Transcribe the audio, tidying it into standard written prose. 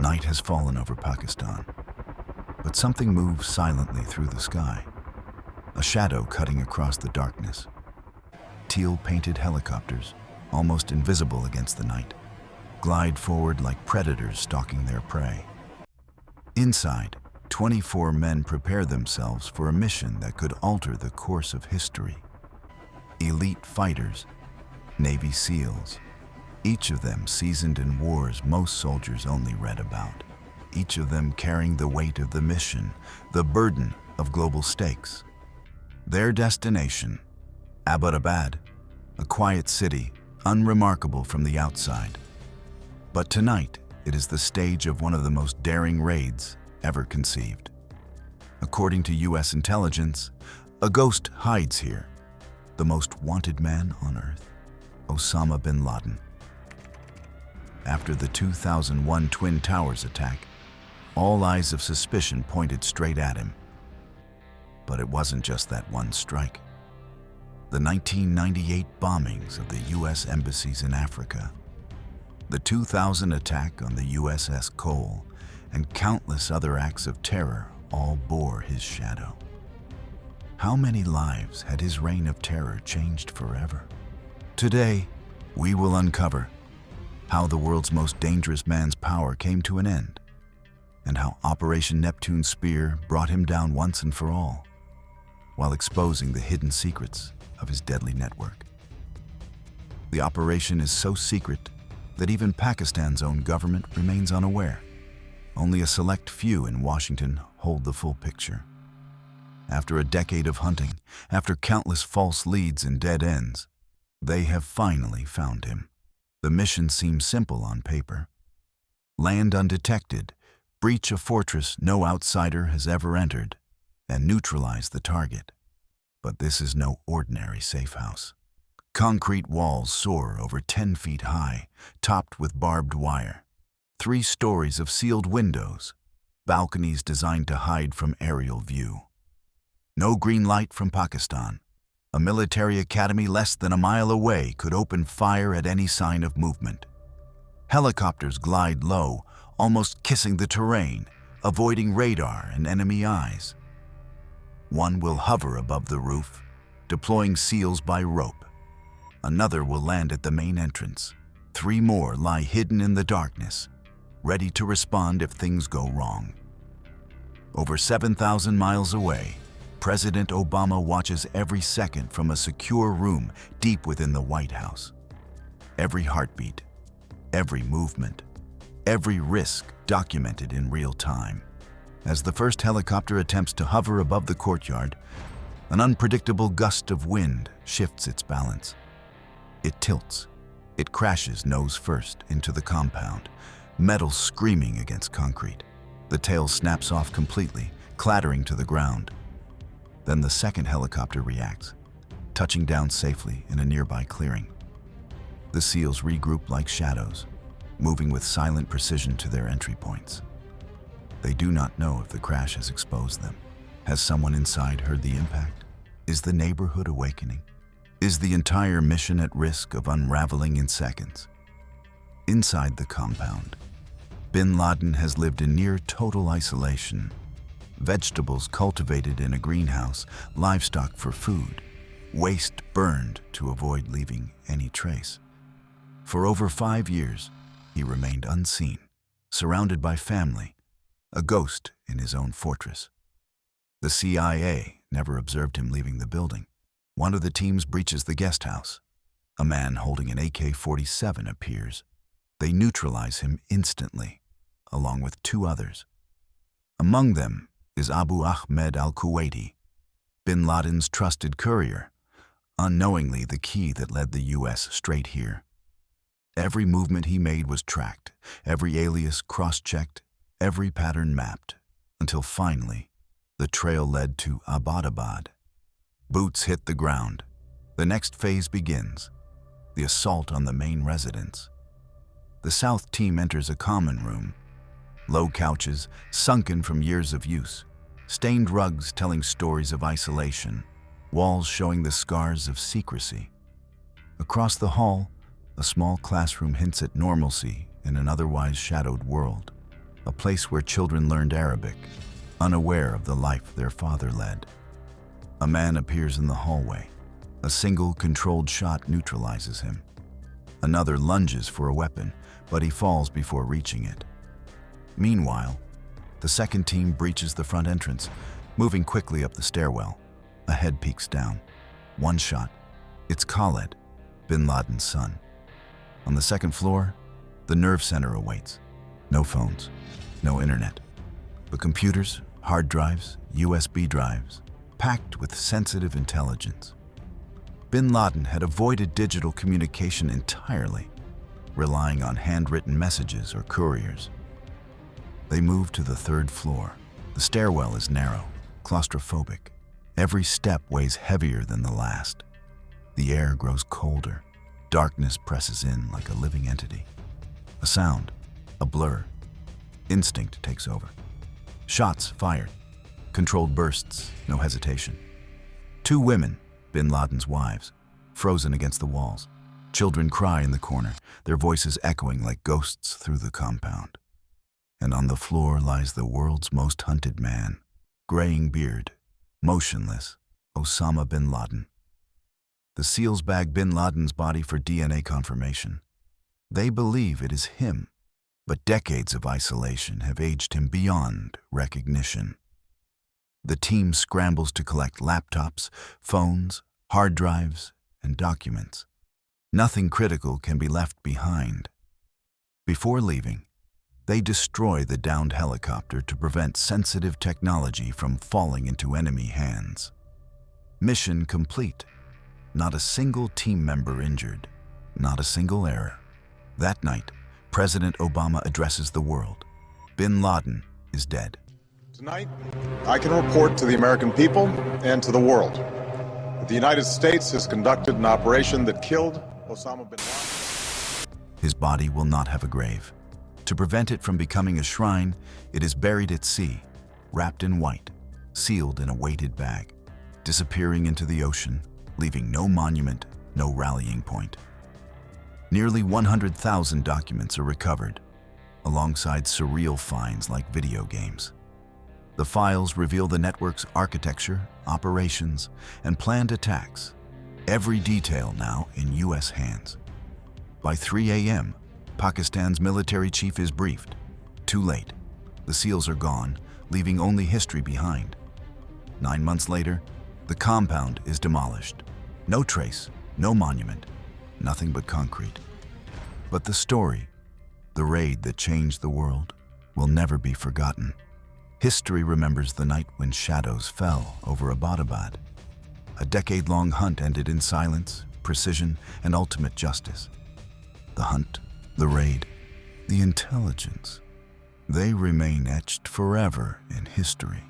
Night has fallen over Pakistan, but something moves silently through the sky, a shadow cutting across the darkness. Teal-painted helicopters, almost invisible against the night, glide forward like predators stalking their prey. Inside, 24 men prepare themselves for a mission that could alter the course of history. Elite fighters, Navy SEALs, each of them seasoned in wars most soldiers only read about, each of them carrying the weight of the mission, the burden of global stakes. Their destination, Abbottabad, a quiet city, unremarkable from the outside. But tonight, it is the stage of one of the most daring raids ever conceived. According to US intelligence, a ghost hides here, the most wanted man on Earth, Osama Bin Laden. After the 2001 Twin Towers attack, all eyes of suspicion pointed straight at him. But it wasn't just that one strike. The 1998 bombings of the US embassies in Africa, the 2000 attack on the USS Cole, and countless other acts of terror all bore his shadow. How many lives had his reign of terror changed forever? Today, we will uncover how the world's most dangerous man's power came to an end, and how Operation Neptune Spear brought him down once and for all, while exposing the hidden secrets of his deadly network. The operation is so secret that even Pakistan's own government remains unaware. Only a select few in Washington hold the full picture. After a decade of hunting, after countless false leads and dead ends, they have finally found him. The mission seems simple on paper. Land undetected, breach a fortress no outsider has ever entered, and neutralize the target. But this is no ordinary safe house. Concrete walls soar over 10 feet high, topped with barbed wire. 3 stories of sealed windows, balconies designed to hide from aerial view. No green light from Pakistan. A military academy less than a mile away could open fire at any sign of movement. Helicopters glide low, almost kissing the terrain, avoiding radar and enemy eyes. One will hover above the roof, deploying SEALs by rope. Another will land at the main entrance. 3 more lie hidden in the darkness, ready to respond if things go wrong. Over 7,000 miles away, President Obama watches every second from a secure room deep within the White House. Every heartbeat, every movement, every risk documented in real time. As the first helicopter attempts to hover above the courtyard, an unpredictable gust of wind shifts its balance. It tilts. It crashes nose first into the compound, metal screaming against concrete. The tail snaps off completely, clattering to the ground. Then the second helicopter reacts, touching down safely in a nearby clearing. The SEALs regroup like shadows, moving with silent precision to their entry points. They do not know if the crash has exposed them. Has someone inside heard the impact? Is the neighborhood awakening? Is the entire mission at risk of unraveling in seconds? Inside the compound, Bin Laden has lived in near total isolation. Vegetables cultivated in a greenhouse, livestock for food, waste burned to avoid leaving any trace. For over 5 years, he remained unseen, surrounded by family, a ghost in his own fortress. The CIA never observed him leaving the building. One of the teams breaches the guest house. A man holding an AK-47 appears. They neutralize him instantly, along with 2 others. Among them is Abu Ahmed al-Kuwaiti, Bin Laden's trusted courier, unknowingly the key that led the US straight here. Every movement he made was tracked, every alias cross-checked, every pattern mapped, until finally, the trail led to Abbottabad. Boots hit the ground. The next phase begins, the assault on the main residence. The South team enters a common room. Low couches, sunken from years of use. Stained rugs telling stories of isolation. Walls showing the scars of secrecy. Across the hall, a small classroom hints at normalcy in an otherwise shadowed world. a place where children learned Arabic, unaware of the life their father led. A man appears in the hallway. A single controlled shot neutralizes him. Another lunges for a weapon, but he falls before reaching it. Meanwhile, the second team breaches the front entrance, moving quickly up the stairwell. A head peeks down. One shot. It's Khaled, Bin Laden's son. On the second floor, the nerve center awaits. No phones, no internet, but computers, hard drives, USB drives, packed with sensitive intelligence. Bin Laden had avoided digital communication entirely, relying on handwritten messages or couriers. They moved to the third floor. The stairwell is narrow, claustrophobic. Every step weighs heavier than the last. The air grows colder. Darkness presses in like a living entity. A sound, a blur. Instinct takes over. Shots fired. Controlled bursts, no hesitation. Two women, Bin Laden's wives, frozen against the walls. Children cry in the corner, their voices echoing like ghosts through the compound. And on the floor lies the world's most hunted man, graying beard, motionless, Osama Bin Laden. The SEALs bag Bin Laden's body for DNA confirmation. They believe it is him, but decades of isolation have aged him beyond recognition. The team scrambles to collect laptops, phones, hard drives, and documents. Nothing critical can be left behind. Before leaving, they destroy the downed helicopter to prevent sensitive technology from falling into enemy hands. Mission complete. Not a single team member injured. Not a single error. That night, President Obama addresses the world. Bin Laden is dead. Tonight, I can report to the American people and to the world that the United States has conducted an operation that killed Osama Bin Laden. His body will not have a grave. To prevent it from becoming a shrine, it is buried at sea, wrapped in white, sealed in a weighted bag, disappearing into the ocean, leaving no monument, no rallying point. Nearly 100,000 documents are recovered, alongside surreal finds like video games. The files reveal the network's architecture, operations, and planned attacks, every detail now in U.S. hands. By 3 a.m., Pakistan's military chief is briefed. Too late. The SEALs are gone, leaving only history behind. 9 months later, the compound is demolished. No trace, no monument, nothing but concrete. But the story, the raid that changed the world, will never be forgotten. History remembers the night when shadows fell over Abbottabad. A decade-long hunt ended in silence, precision, and ultimate justice. The hunt, the raid, the intelligence, they remain etched forever in history.